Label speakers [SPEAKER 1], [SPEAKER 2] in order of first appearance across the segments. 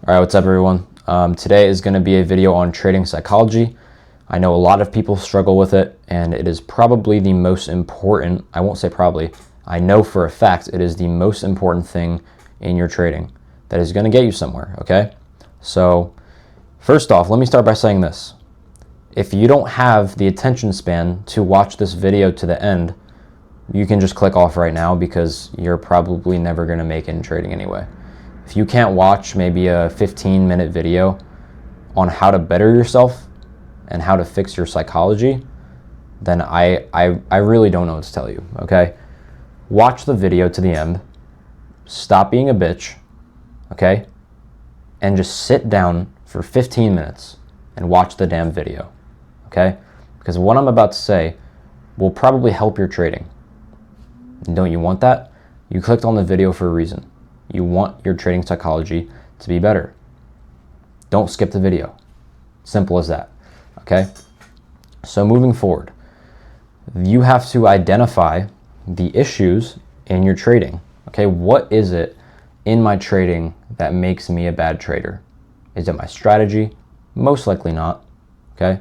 [SPEAKER 1] All right, what's up everyone? Today is going to be a video on trading psychology. I know a lot of people struggle with it, and it is probably the most important, I won't say probably, I know for a fact it is the most important thing in your trading that is going to get you somewhere, okay? So first off, let me start by saying this. If you don't have the attention span to watch this video to the end, you can just click off right now because you're probably never going to make it in trading anyway. If you can't watch maybe a 15-minute video on how to better yourself and how to fix your psychology, then I really don't know what to tell you, okay? Watch the video to the end, stop being a bitch, okay? And just sit down for 15 minutes and watch the damn video, okay? Because what I'm about to say will probably help your trading. Don't you want that? You clicked on the video for a reason. You want your trading psychology to be better. Don't skip the video. Simple as that, okay? So moving forward, you have to identify the issues in your trading, okay? What is it in my trading that makes me a bad trader? Is it my strategy? Most likely not, okay?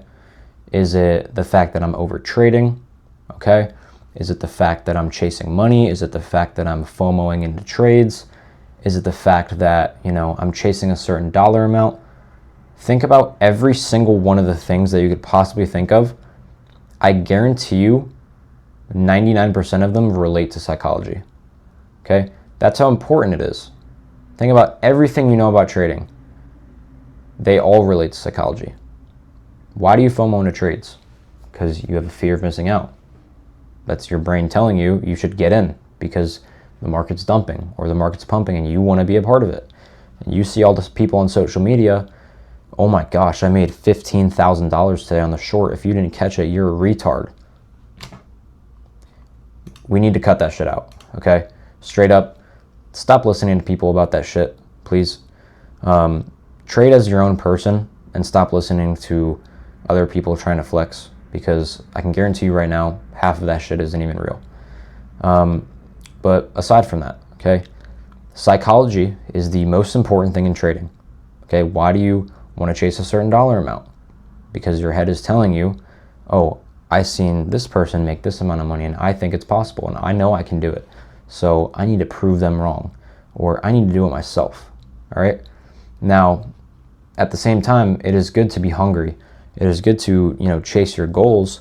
[SPEAKER 1] Is it the fact that I'm over trading, okay? Is it the fact that I'm chasing money? Is it the fact that I'm FOMOing into trades? Is it the fact that, I'm chasing a certain dollar amount? Think about every single one of the things that you could possibly think of. I guarantee you 99% of them relate to psychology, okay? That's how important it is. Think about everything you know about trading. They all relate to psychology. Why do you FOMO into trades? Because you have a fear of missing out. That's your brain telling you you should get in because the market's dumping or the market's pumping and you want to be a part of it. And you see all these people on social media, oh my gosh, I made $15,000 today on the short. If you didn't catch it, you're a retard. We need to cut that shit out, okay? Straight up, stop listening to people about that shit, please. Trade as your own person and stop listening to other people trying to flex, because I can guarantee you right now, half of that shit isn't even real. But aside from that, okay, psychology is the most important thing in trading, okay? Why do you want to chase a certain dollar amount? Because your head is telling you, oh, I seen this person make this amount of money and I think it's possible and I know I can do it. So I need to prove them wrong, or I need to do it myself, all right? Now, at the same time, it is good to be hungry. It is good to, chase your goals.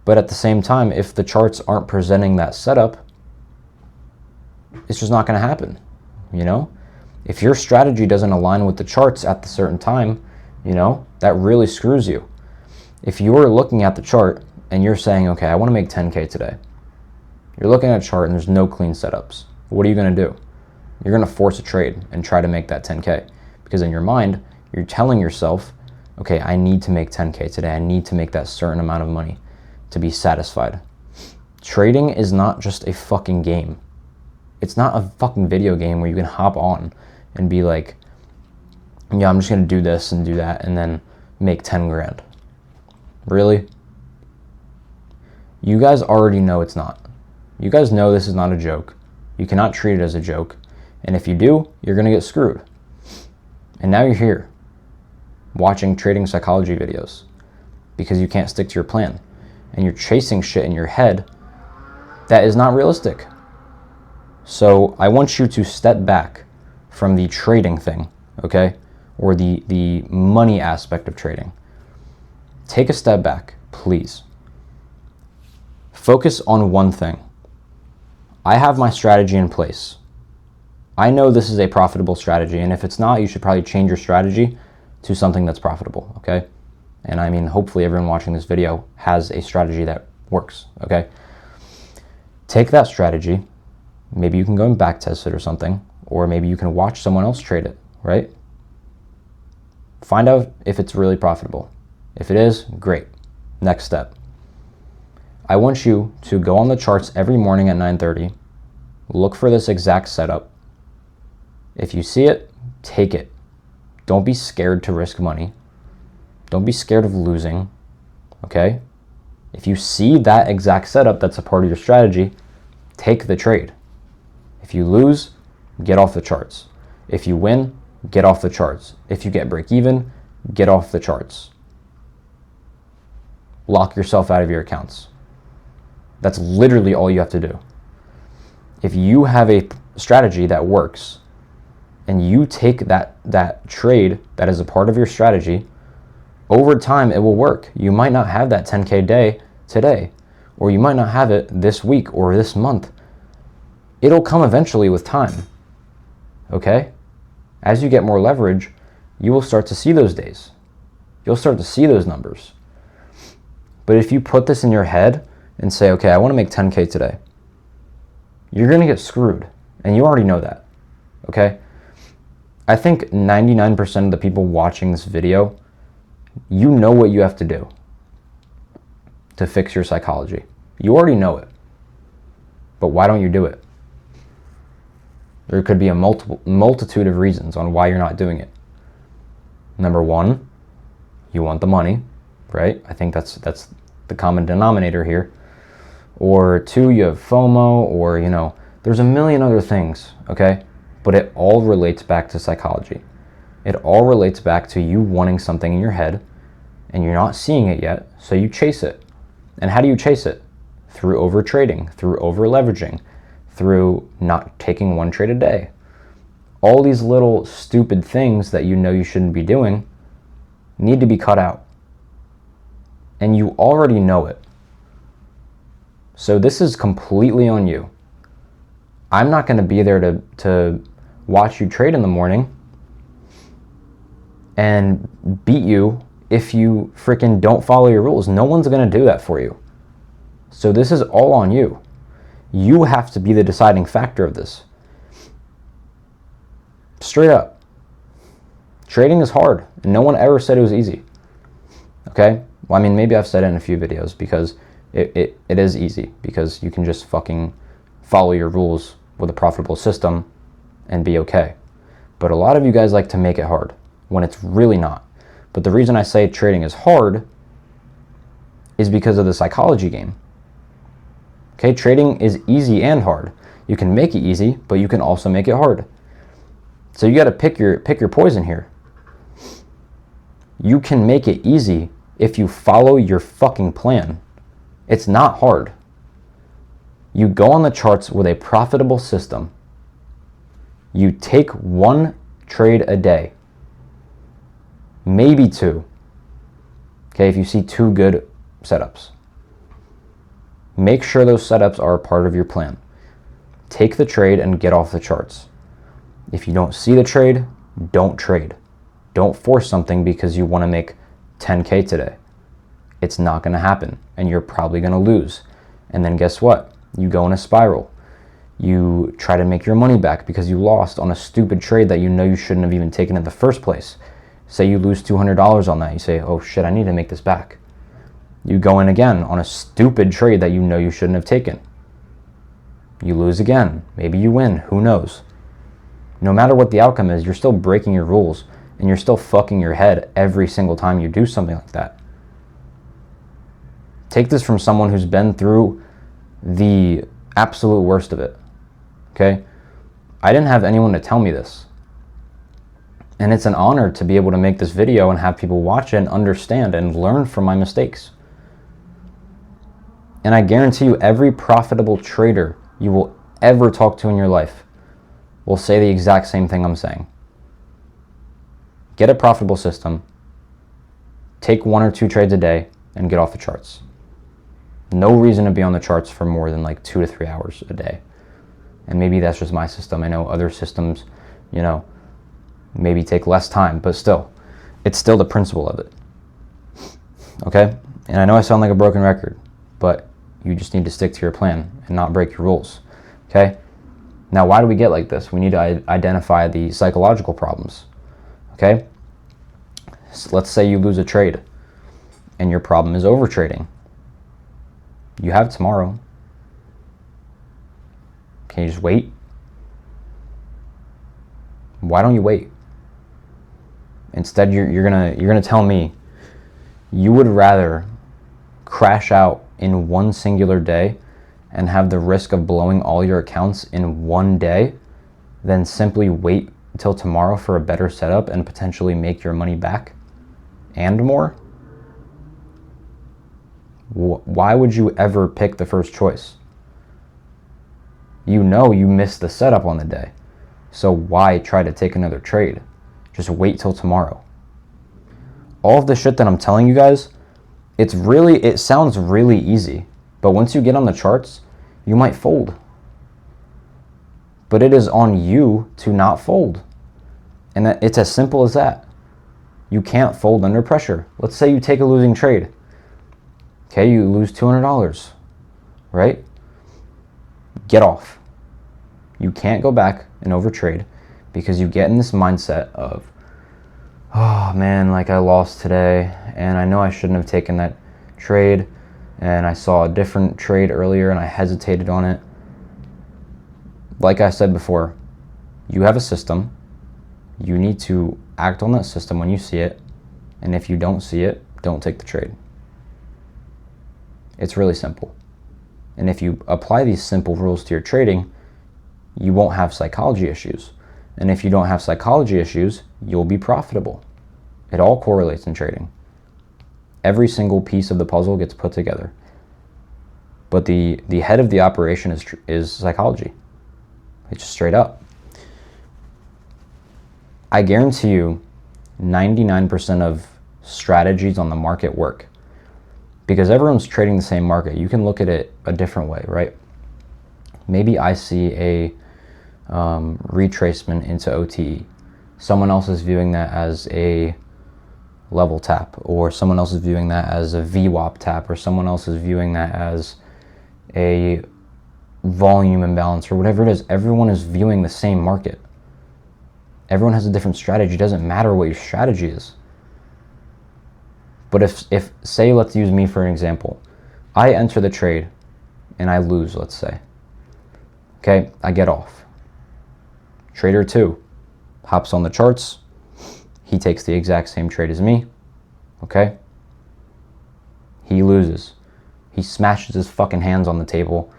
[SPEAKER 1] But at the same time, if the charts aren't presenting that setup, it's just not going to happen, If your strategy doesn't align with the charts at the certain time, that really screws you. If you're looking at the chart and you're saying, okay, I want to make 10K today. You're looking at a chart and there's no clean setups. What are you going to do? You're going to force a trade and try to make that 10K. Because in your mind, you're telling yourself, okay, I need to make 10K today. I need to make that certain amount of money to be satisfied. Trading is not just a fucking game. It's not a fucking video game where you can hop on and be like, yeah, I'm just going to do this and do that and then make 10 grand. Really? You guys already know it's not. You guys know this is not a joke. You cannot treat it as a joke. And if you do, you're going to get screwed. And now you're here watching trading psychology videos because you can't stick to your plan and you're chasing shit in your head that is not realistic. So I want you to step back from the trading thing, okay? Or the money aspect of trading. Take a step back, please. Focus on one thing. I have my strategy in place. I know this is a profitable strategy, and if it's not, you should probably change your strategy to something that's profitable, okay? And I mean, hopefully everyone watching this video has a strategy that works, okay? Take that strategy. Maybe you can go and back test it or something, or maybe you can watch someone else trade it, right? Find out if it's really profitable. If it is, great. Next step. I want you to go on the charts every morning at 9:30, look for this exact setup. If you see it, take it. Don't be scared to risk money. Don't be scared of losing, okay? If you see that exact setup that's a part of your strategy, take the trade. If you lose, get off the charts. If you win, get off the charts. If you get break even, get off the charts. Lock yourself out of your accounts. That's literally all you have to do. If you have a strategy that works and you take that trade that is a part of your strategy, over time it will work. You might not have that 10K day today, or you might not have it this week or this month. It'll come eventually with time, okay? As you get more leverage, you will start to see those days. You'll start to see those numbers. But if you put this in your head and say, okay, I want to make 10K today, you're going to get screwed. And you already know that, okay? I think 99% of the people watching this video, you know what you have to do to fix your psychology. You already know it. But why don't you do it? There could be a multitude of reasons on why you're not doing it. Number one, you want the money, right? I think that's the common denominator here. Or two, you have FOMO, or, there's a million other things, okay? But it all relates back to psychology. It all relates back to you wanting something in your head and you're not seeing it yet, so you chase it. And how do you chase it? Through over trading, through over leveraging, through not taking one trade a day. All these little stupid things that you know you shouldn't be doing need to be cut out. And you already know it. So this is completely on you. I'm not going to be there to watch you trade in the morning and beat you if you freaking don't follow your rules. No one's going to do that for you. So this is all on you. You have to be the deciding factor of this. Straight up. Trading is hard, and no one ever said it was easy. Okay? Well, I mean, maybe I've said it in a few videos because it is easy, because you can just fucking follow your rules with a profitable system and be okay. But a lot of you guys like to make it hard when it's really not. But the reason I say trading is hard is because of the psychology game. Okay, trading is easy and hard. You can make it easy, but you can also make it hard. So you got to pick your poison here. You can make it easy if you follow your fucking plan. It's not hard. You go on the charts with a profitable system. You take one trade a day. Maybe two. Okay, if you see two good setups. Make sure those setups are a part of your plan. Take the trade and get off the charts. If you don't see the trade, don't trade. Don't force something because you want to make 10K today. It's not going to happen, and you're probably going to lose. And then guess what? You go in a spiral. You try to make your money back because you lost on a stupid trade that you know you shouldn't have even taken in the first place. Say you lose $200 on that. You say, oh shit, I need to make this back. You go in again on a stupid trade that you know you shouldn't have taken. You lose again. Maybe you win. Who knows? No matter what the outcome is, you're still breaking your rules and you're still fucking your head every single time you do something like that. Take this from someone who's been through the absolute worst of it. Okay? I didn't have anyone to tell me this. And it's an honor to be able to make this video and have people watch it and understand and learn from my mistakes. And I guarantee you, every profitable trader you will ever talk to in your life will say the exact same thing I'm saying. Get a profitable system, take 1 or 2 trades a day, and get off the charts. No reason to be on the charts for more than like 2 to 3 hours a day. And maybe that's just my system. I know other systems, maybe take less time, but still, it's still the principle of it. Okay? And I know I sound like a broken record, but you just need to stick to your plan and not break your rules. Okay? Now, why do we get like this? We need to identify the psychological problems. Okay? So let's say you lose a trade and your problem is overtrading. You have tomorrow. Can you just wait? Why don't you wait? Instead, you're gonna tell me you would rather crash out in one singular day and have the risk of blowing all your accounts in one day than simply wait till tomorrow for a better setup and potentially make your money back and more, why would you ever pick the first choice? You know you missed the setup on the day. So why try to take another trade? Just wait till tomorrow. All of the shit that I'm telling you guys, it sounds really easy. But once you get on the charts, you might fold. But it is on you to not fold. And it's as simple as that. You can't fold under pressure. Let's say you take a losing trade. Okay, you lose $200, right? Get off. You can't go back and overtrade because you get in this mindset of, oh man, like I lost today and I know I shouldn't have taken that trade and I saw a different trade earlier and I hesitated on it. Like I said before, you have a system. You need to act on that system when you see it, and if you don't see it, don't take the trade. It's really simple. And if you apply these simple rules to your trading, you won't have psychology issues. And if you don't have psychology issues, you'll be profitable. It all correlates in trading. Every single piece of the puzzle gets put together. But the head of the operation is psychology. It's just straight up. I guarantee you 99% of strategies on the market work. Because everyone's trading the same market. You can look at it a different way, right? Maybe I see a retracement into OTE. Someone else is viewing that as a level tap, or someone else is viewing that as a VWAP tap, or someone else is viewing that as a volume imbalance, or whatever it is. Everyone is viewing the same market. Everyone has a different strategy. It doesn't matter what your strategy is. But if say, let's use me for an example. I enter the trade and I lose, let's say. Okay, I get off. Trader 2 hops on the charts. He takes the exact same trade as me. Okay? He loses. He smashes his fucking hands on the table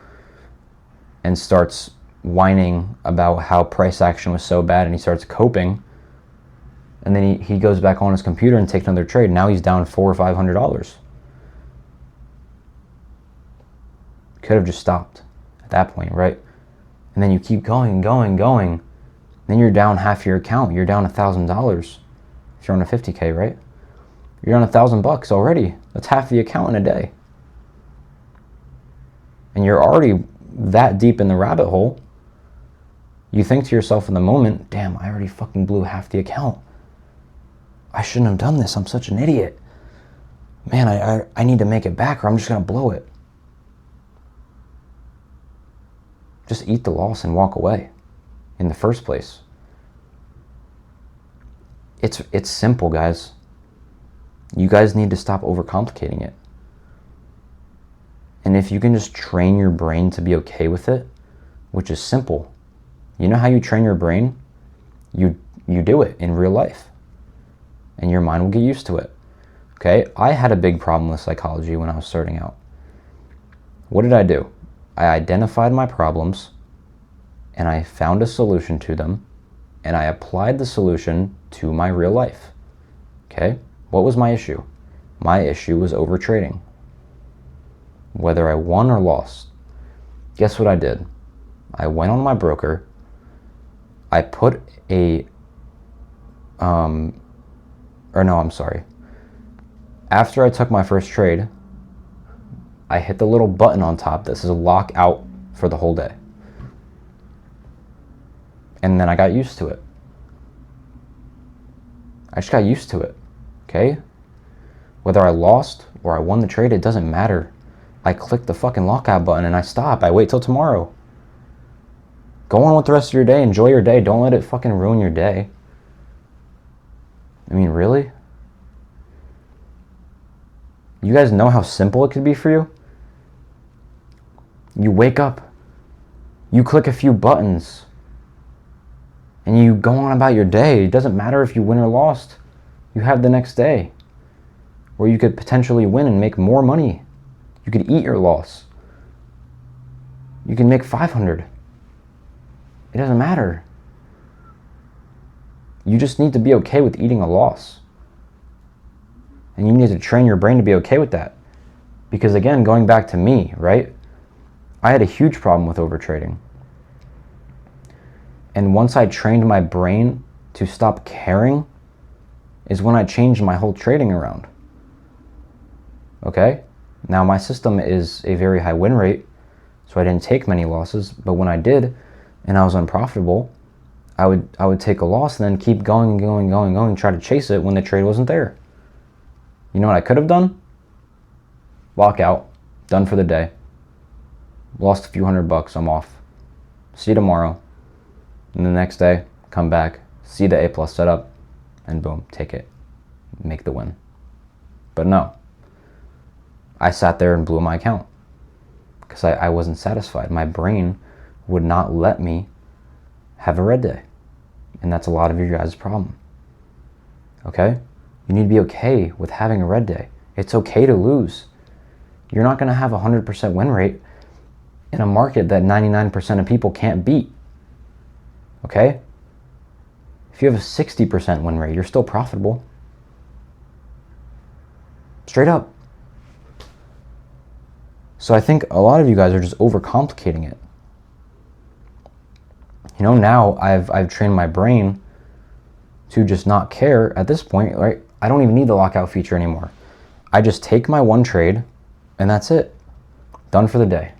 [SPEAKER 1] and starts whining about how price action was so bad, and he starts coping. And then he goes back on his computer and takes another trade. Now he's down $400 or $500. Could have just stopped at that point, right? And then you keep going. Then you're down half your account. You're down $1,000 if you're on a 50K, right? You're on $1,000 already. That's half the account in a day. And you're already that deep in the rabbit hole. You think to yourself in the moment, damn, I already fucking blew half the account. I shouldn't have done this. I'm such an idiot. Man, I need to make it back or I'm just going to blow it. Just eat the loss and walk away in the first place. It's simple, guys. You guys need to stop overcomplicating it. And if you can just train your brain to be okay with it, which is simple. You know how you train your brain? You do it in real life. And your mind will get used to it. Okay? I had a big problem with psychology when I was starting out. What did I do? I identified my problems and I found a solution to them and I applied the solution to my real life. Okay? What was my issue? My issue was overtrading. Whether I won or lost. Guess what I did? I went on my broker. I put After I took my first trade, I hit the little button on top that says lock out for the whole day. And then I got used to it. I just got used to it, okay? Whether I lost or I won the trade, it doesn't matter. I click the fucking lockout button and I stop. I wait till tomorrow. Go on with the rest of your day. Enjoy your day. Don't let it fucking ruin your day. I mean, really? You guys know how simple it could be for you? You wake up, you click a few buttons, and you go on about your day. It doesn't matter if you win or lost. You have the next day where you could potentially win and make more money. You could eat your loss. You can make 500. It doesn't matter. You just need to be okay with eating a loss. And you need to train your brain to be okay with that. Because again, going back to me, right? I had a huge problem with overtrading. And once I trained my brain to stop caring is when I changed my whole trading around. Okay? Now my system is a very high win rate, so I didn't take many losses, but when I did and I was unprofitable, I would take a loss and then keep going and going, try to chase it when the trade wasn't there. You know what I could have done? Walk out, done for the day. Lost a few $100, I'm off. See you tomorrow. And the next day, come back, see the A+ setup, and boom, take it. Make the win. But no. I sat there and blew my account because I wasn't satisfied. My brain would not let me have a red day. And that's a lot of your guys' problem. Okay? You need to be okay with having a red day. It's okay to lose. You're not going to have a 100% win rate in a market that 99% of people can't beat. Okay? If you have a 60% win rate, you're still profitable. Straight up. So I think a lot of you guys are just overcomplicating it. You know, now I've trained my brain to just not care at this point, right? I don't even need the lockout feature anymore. I just take my one trade and that's it. Done for the day.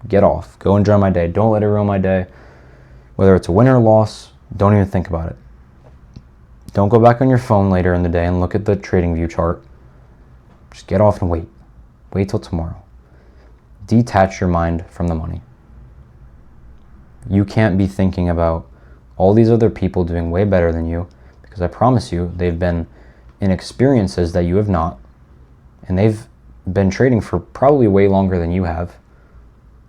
[SPEAKER 1] Get off. Go enjoy my day. Don't let it ruin my day. Whether it's a win or a loss, don't even think about it. Don't go back on your phone later in the day and look at the trading view chart. Just get off and wait. Wait till tomorrow. Detach your mind from the money. You can't be thinking about all these other people doing way better than you, because I promise you, they've been in experiences that you have not, and they've been trading for probably way longer than you have,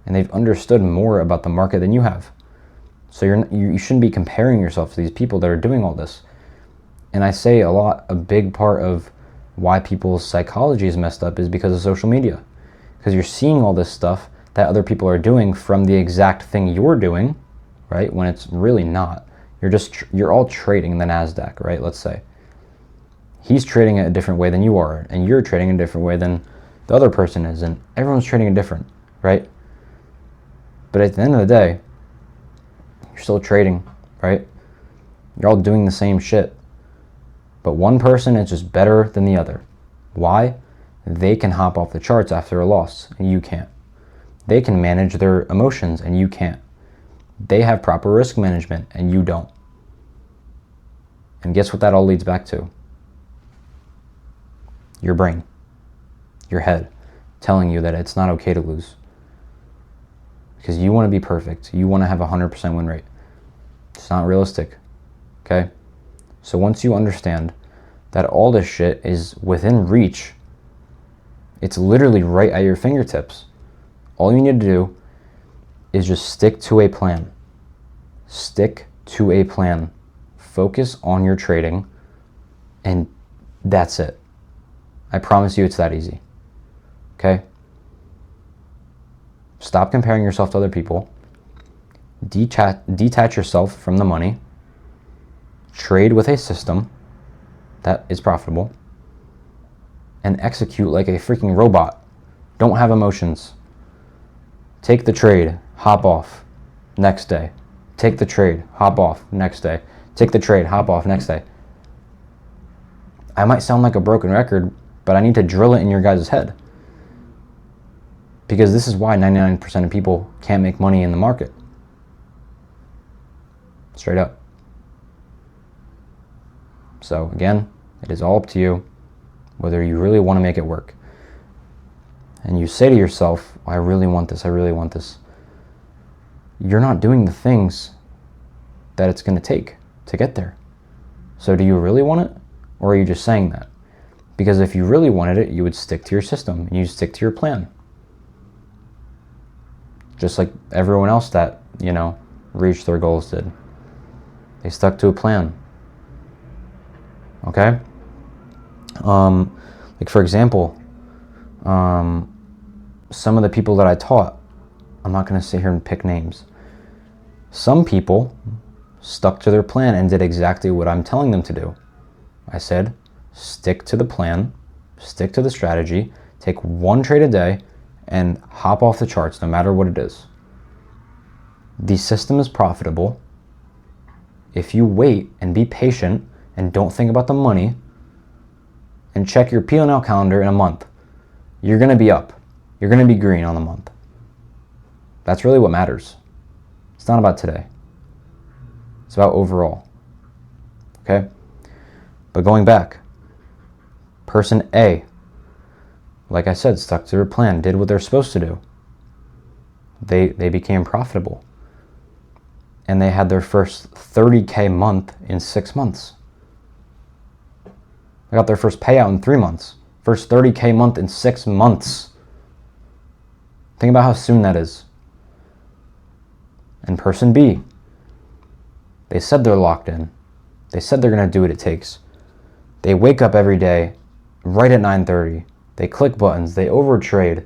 [SPEAKER 1] and they've understood more about the market than you have. So you shouldn't be comparing yourself to these people that are doing all this. And I say a big part of why people's psychology is messed up is because of social media. Because you're seeing all this stuff that other people are doing from the exact thing you're doing, right? When it's really not. You're all trading the NASDAQ, right? Let's say. He's trading it a different way than you are, and you're trading a different way than the other person is, and everyone's trading it different, right? But at the end of the day, you're still trading, right? You're all doing the same shit. But one person is just better than the other. Why? They can hop off the charts after a loss, and you can't. They can manage their emotions, and you can't. They have proper risk management, and you don't. And guess what that all leads back to? Your brain, your head, telling you that it's not okay to lose. Because you want to be perfect. You want to have a 100% win rate. It's not realistic, okay? So once you understand that all this shit is within reach, it's literally right at your fingertips. All you need to do is just stick to a plan. Stick to a plan. Focus on your trading, and that's it. I promise you it's that easy. Okay? Stop comparing yourself to other people. Detach yourself from the money. Trade with a system that is profitable. And execute like a freaking robot. Don't have emotions. Take the trade, hop off, next day. Take the trade, hop off, next day. Take the trade, hop off, next day. I might sound like a broken record, but I need to drill it in your guys' head. Because this is why 99% of people can't make money in the market. Straight up. So again, it is all up to you whether you really want to make it work. And you say to yourself, I really want this, I really want this. You're not doing the things that it's going to take to get there. So do you really want it? Or are you just saying that? Because if you really wanted it, you would stick to your system and you'd stick to your plan. Just like everyone else that, reached their goals did. They stuck to a plan. Okay? Like for example, some of the people that I taught, I'm not going to sit here and pick names. Some people stuck to their plan and did exactly what I'm telling them to do. I said, stick to the plan, stick to the strategy, take one trade a day, and hop off the charts no matter what it is. The system is profitable if you wait and be patient and don't think about the money and check your P&L calendar in a month. You're going to be up. You're going to be green on the month. That's really what matters. It's not about today. It's about overall. Okay? But going back, person A, like I said, stuck to their plan, did what they're supposed to do. They became profitable. And they had their first 30K month in 6 months. They got their first payout in 3 months. First 30K month in 6 months. Think about how soon that is. And person B, they said they're locked in. They said they're going to do what it takes. They wake up every day right at 9:30. They click buttons. They overtrade.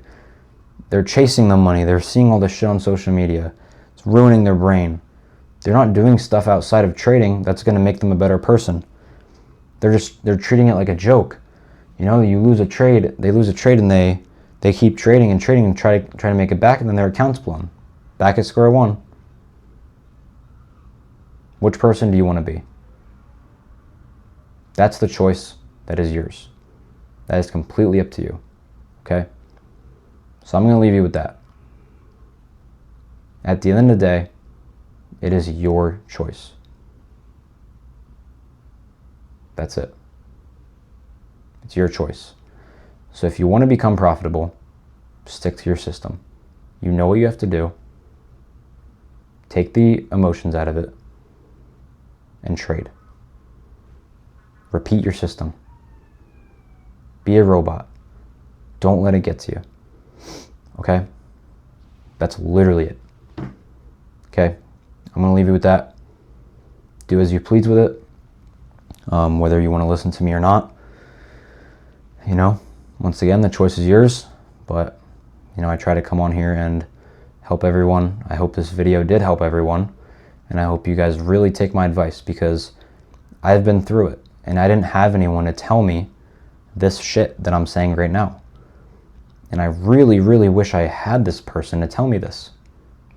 [SPEAKER 1] They're chasing the money. They're seeing all this shit on social media. It's ruining their brain. They're not doing stuff outside of trading that's going to make them a better person. They're treating it like a joke. You know, you lose a trade, they lose a trade, and they keep trading and try to make it back, and then their account's blown. Back at square one. Which person do you want to be? That's the choice that is yours. That is completely up to you. Okay? So I'm going to leave you with that. At the end of the day, it is your choice. That's it. It's your choice. So if you want to become profitable, stick to your system. You know what you have to do. Take the emotions out of it and trade. Repeat your system. Be a robot. Don't let it get to you. Okay? That's literally it. Okay? I'm going to leave you with that. Do as you please with it. Whether you want to listen to me or not. You know, once again, the choice is yours. But, you know, I try to come on here and help everyone. I hope this video did help everyone. And I hope you guys really take my advice, because I've been through it. And I didn't have anyone to tell me this shit that I'm saying right now. And I really, really wish I had this person to tell me this.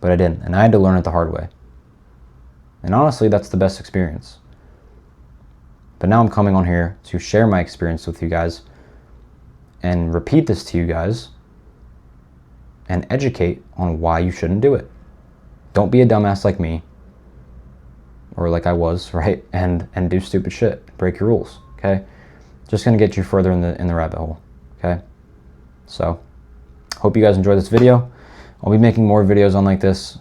[SPEAKER 1] But I didn't. And I had to learn it the hard way. And honestly, that's the best experience. But now I'm coming on here to share my experience with you guys and repeat this to you guys and educate on why you shouldn't do it. Don't be a dumbass like me, or like I was, right? And do stupid shit. Break your rules, okay? Just gonna get you further in the rabbit hole, okay? So, hope you guys enjoyed this video. I'll be making more videos on like this.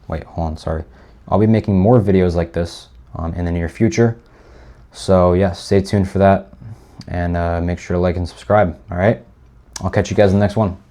[SPEAKER 1] Wait, hold on, sorry. I'll be making more videos like this in the near future. So yeah, stay tuned for that, and make sure to like and subscribe, all right? I'll catch you guys in the next one.